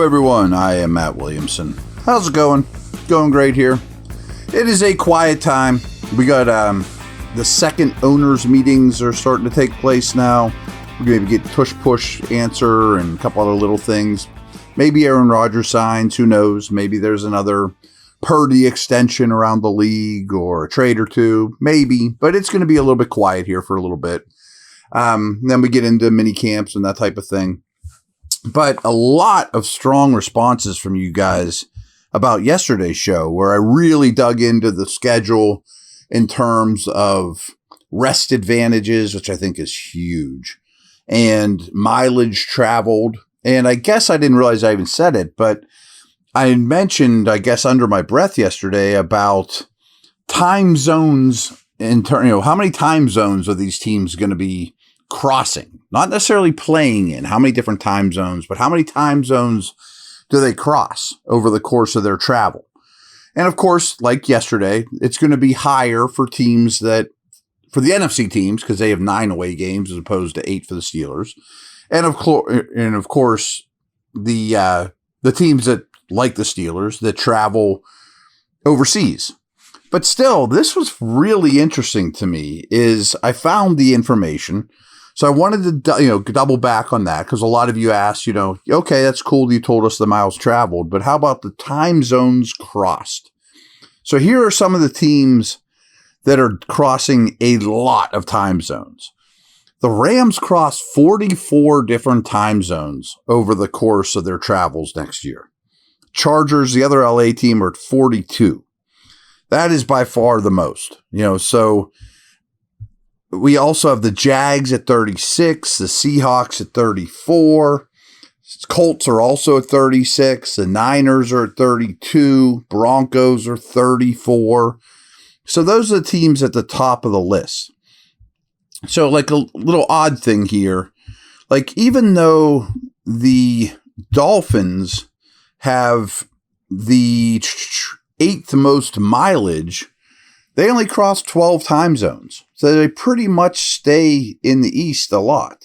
everyone, I am Matt Williamson. How's it going? Going great here. It is a quiet time. We got the second owners meetings are starting to take place now. We're going to get push answer and a couple other little things. Maybe Aaron Rodgers signs, who knows? Maybe there's another Purdy extension around the league or a trade or two, maybe, but it's going to be a little bit quiet here for a little bit. Then we get into mini camps and that type of thing. But a lot of strong responses from you guys about yesterday's show, where I really dug into the schedule in terms of rest advantages, which I think is huge, and mileage traveled. And I guess I didn't realize I even said it, but I mentioned, I guess, under my breath yesterday about time zones how many time zones are these teams going to be crossing? Not necessarily playing in, how many different time zones, but how many time zones do they cross over the course of their travel? And of course, like yesterday, it's going to be higher for the NFC teams, because they have 9 away games as opposed to 8 for the Steelers. And of course, the teams that, like the Steelers, that travel overseas. But still, this was really interesting to me, is I found the information. So I wanted to, double back on that, because a lot of you asked, okay, that's cool. You told us the miles traveled, but how about the time zones crossed? So here are some of the teams that are crossing a lot of time zones. The Rams cross 44 different time zones over the course of their travels next year. Chargers, the other LA team, are at 42. That is by far the most, so we also have the Jags at 36, the Seahawks at 34, Colts are also at 36, the Niners are at 32, Broncos are 34. So those are the teams at the top of the list. So like a little odd thing here, like even though the Dolphins have the 8th most mileage, they only cross 12 time zones. So they pretty much stay in the East a lot,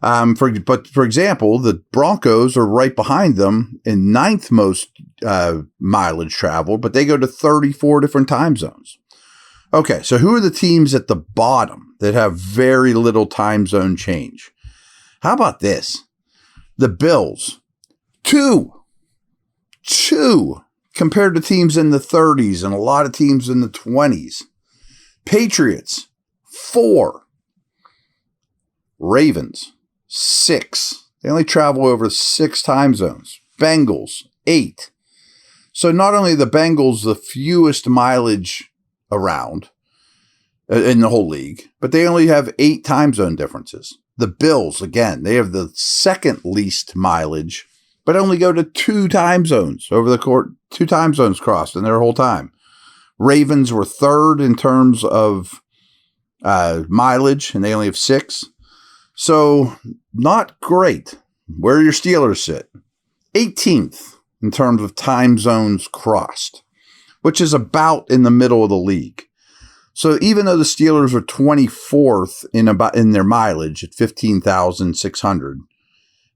But for example, the Broncos are right behind them in 9th most mileage traveled, but they go to 34 different time zones. Okay, so who are the teams at the bottom that have very little time zone change? How about this? The Bills, 2 compared to teams in the 30s and a lot of teams in the 20s. Patriots, 4. Ravens, 6. They only travel over 6 time zones. Bengals, 8. So not only the Bengals the fewest mileage around in the whole league, but they only have 8 time zone differences. The Bills, again, they have the second least mileage, but only go to 2 time zones over the court. 2 time zones crossed in their whole time. Ravens were 3rd in terms of mileage, and they only have 6. So not great. Where do your Steelers sit? 18th in terms of time zones crossed, which is about in the middle of the league. So even though the Steelers are 24th in their mileage at 15,600,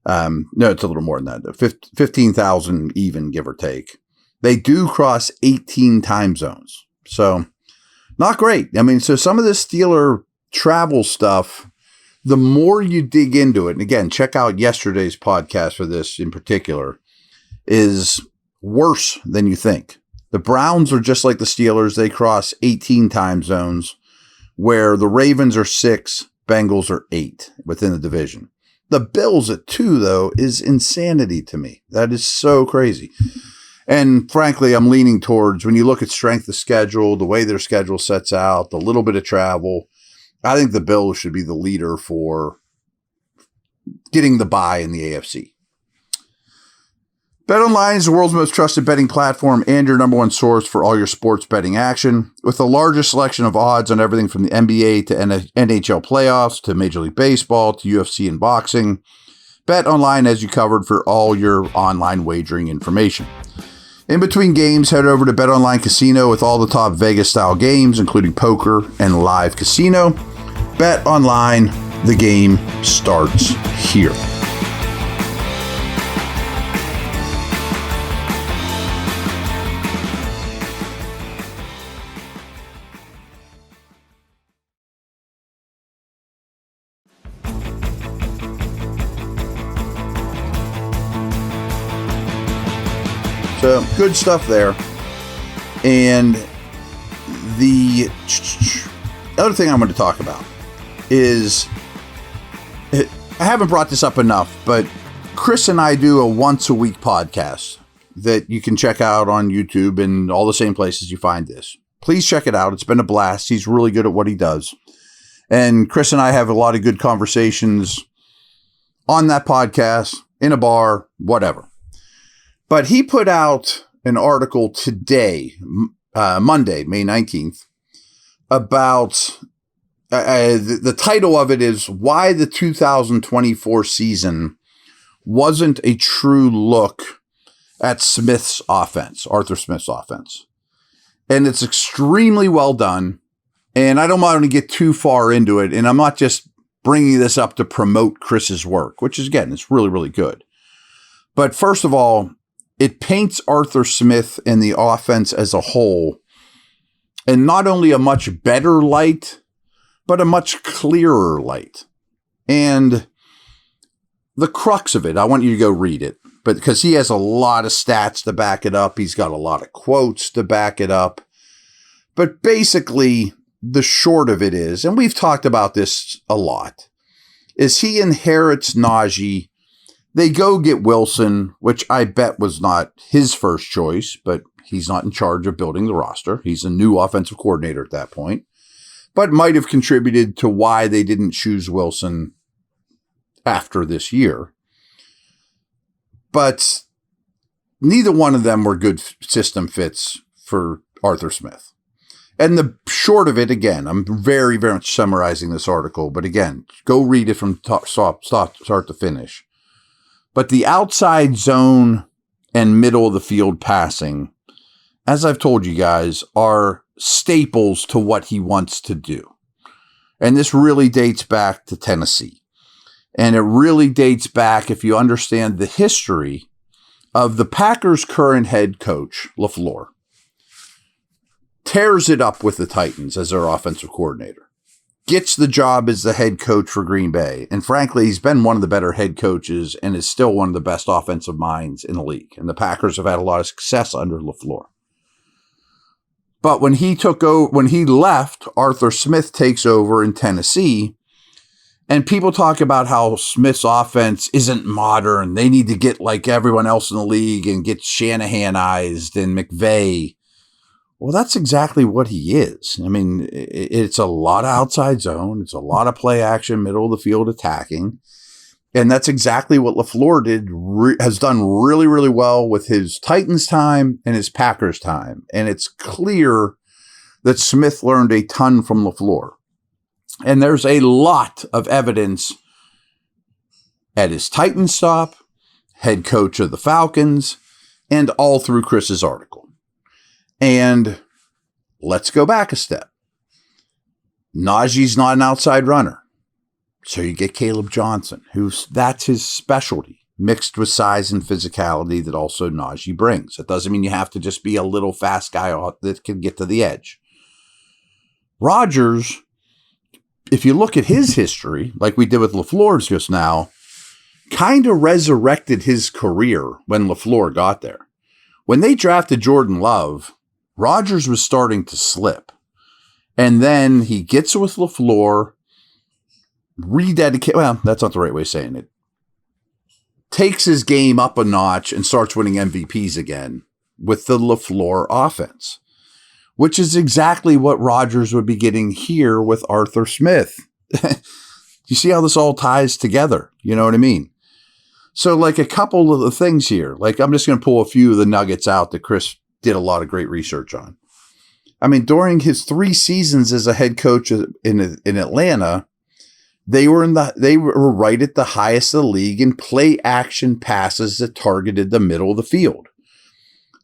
no, it's a little more than that. 15,000 even, give or take. They do cross 18 time zones. So not great. I mean, so some of this Steeler travel stuff, the more you dig into it, and again, check out yesterday's podcast for this in particular, is worse than you think. The Browns are just like the Steelers. They cross 18 time zones, where the Ravens are 6, Bengals are 8 within the division. The Bills at 2, though, is insanity to me. That is so crazy. And frankly, I'm leaning towards, when you look at strength of schedule, the way their schedule sets out, the little bit of travel, I think the Bills should be the leader for getting the bye in the AFC. BetOnline is the world's most trusted betting platform and your number one source for all your sports betting action. With the largest selection of odds on everything from the NBA to NHL playoffs to Major League Baseball to UFC and boxing, BetOnline has you covered for all your online wagering information. In between games, head over to BetOnline Casino with all the top Vegas-style games, including poker and live casino. BetOnline, the game starts here. So good stuff there. And the other thing I'm going to talk about is, I haven't brought this up enough, but Chris and I do a once a week podcast that you can check out on YouTube and all the same places you find this. Please check it out. It's been a blast. He's really good at what he does. And Chris and I have a lot of good conversations on that podcast, in a bar, whatever. But he put out an article today, Monday, May 19th, about the title of it is Why the 2024 Season Wasn't a True Look at Smith's Offense, Arthur Smith's offense. And it's extremely well done. And I don't want to get too far into it. And I'm not just bringing this up to promote Chris's work, which is, again, it's really, really good. But first of all, it paints Arthur Smith and the offense as a whole in not only a much better light, but a much clearer light. And the crux of it, I want you to go read it, but because he has a lot of stats to back it up. He's got a lot of quotes to back it up. But basically, the short of it is, and we've talked about this a lot, is he inherits Najee. They go get Wilson, which I bet was not his first choice, but he's not in charge of building the roster. He's a new offensive coordinator at that point, but might have contributed to why they didn't choose Wilson after this year. But neither one of them were good system fits for Arthur Smith. And the short of it, again, I'm very, very much summarizing this article, but again, go read it from start to finish. But the outside zone and middle of the field passing, as I've told you guys, are staples to what he wants to do. And this really dates back to Tennessee. And it really dates back, if you understand the history of the Packers' current head coach, LaFleur. Tears it up with the Titans as their offensive coordinator. Gets the job as the head coach for Green Bay. And frankly, he's been one of the better head coaches and is still one of the best offensive minds in the league. And the Packers have had a lot of success under LaFleur. But when he left, Arthur Smith takes over in Tennessee. And people talk about how Smith's offense isn't modern. They need to get like everyone else in the league and get Shanahanized and McVay. Well, that's exactly what he is. I mean, it's a lot of outside zone. It's a lot of play action, middle of the field attacking. And that's exactly what LaFleur has done really, really well with his Titans time and his Packers time. And it's clear that Smith learned a ton from LaFleur. And there's a lot of evidence at his Titans stop, head coach of the Falcons, and all through Chris's article. And let's go back a step. Najee's not an outside runner. So you get Caleb Johnson, that's his specialty, mixed with size and physicality that also Najee brings. It doesn't mean you have to just be a little fast guy that can get to the edge. Rodgers, if you look at his history, like we did with LaFleur's just now, kind of resurrected his career when LaFleur got there. When they drafted Jordan Love, Rodgers was starting to slip. And then he gets with LaFleur, that's not the right way of saying it, takes his game up a notch and starts winning MVPs again with the LaFleur offense, which is exactly what Rodgers would be getting here with Arthur Smith. You see how this all ties together? You know what I mean? So like a couple of the things here, like I'm just going to pull a few of the nuggets out that Chris did a lot of great research on. I mean, during his 3 seasons as a head coach in Atlanta, they were right at the highest of the league in play action passes that targeted the middle of the field.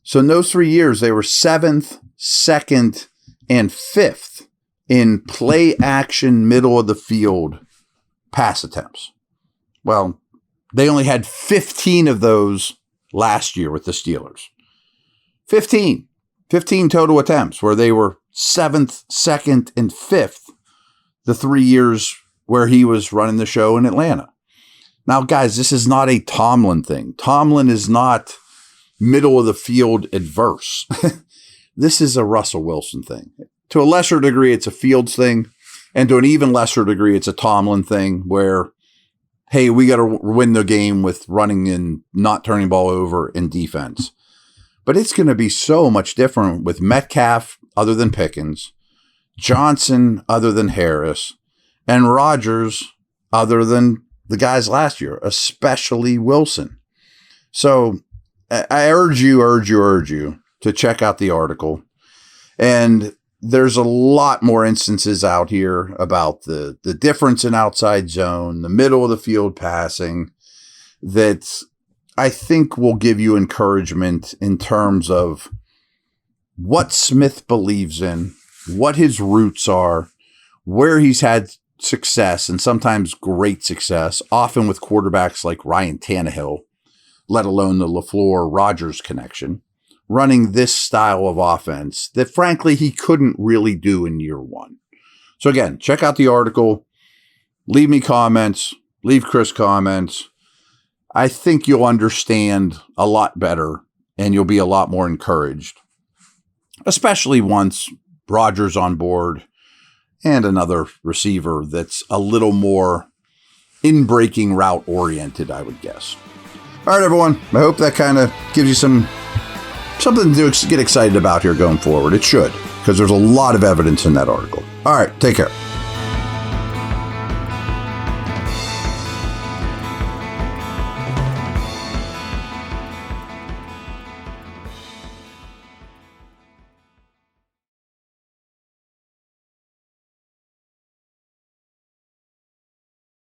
So in those 3 years, they were 7th, 2nd, and 5th in play action middle of the field pass attempts. Well, they only had 15 of those last year with the Steelers. 15 total attempts where they were 7th, 2nd, and 5th the 3 years where he was running the show in Atlanta. Now, guys, this is not a Tomlin thing. Tomlin is not middle of the field adverse. This is a Russell Wilson thing. To a lesser degree, it's a Fields thing. And to an even lesser degree, it's a Tomlin thing where, hey, we got to win the game with running and not turning the ball over in defense. But it's going to be so much different with Metcalf other than Pickens, Johnson other than Harris, and Rodgers other than the guys last year, especially Wilson. So I urge you to check out the article. And there's a lot more instances out here about the difference in outside zone, the middle of the field passing, that I think will give you encouragement in terms of what Smith believes in, what his roots are, where he's had success and sometimes great success, often with quarterbacks like Ryan Tannehill, let alone the LaFleur-Rodgers connection, running this style of offense that frankly he couldn't really do in year one. So again, check out the article, leave me comments, leave Chris comments. I think you'll understand a lot better and you'll be a lot more encouraged, especially once Rodgers on board and another receiver that's a little more in-breaking route oriented, I would guess. All right, everyone. I hope that kind of gives you something to get excited about here going forward. It should, because there's a lot of evidence in that article. All right, take care.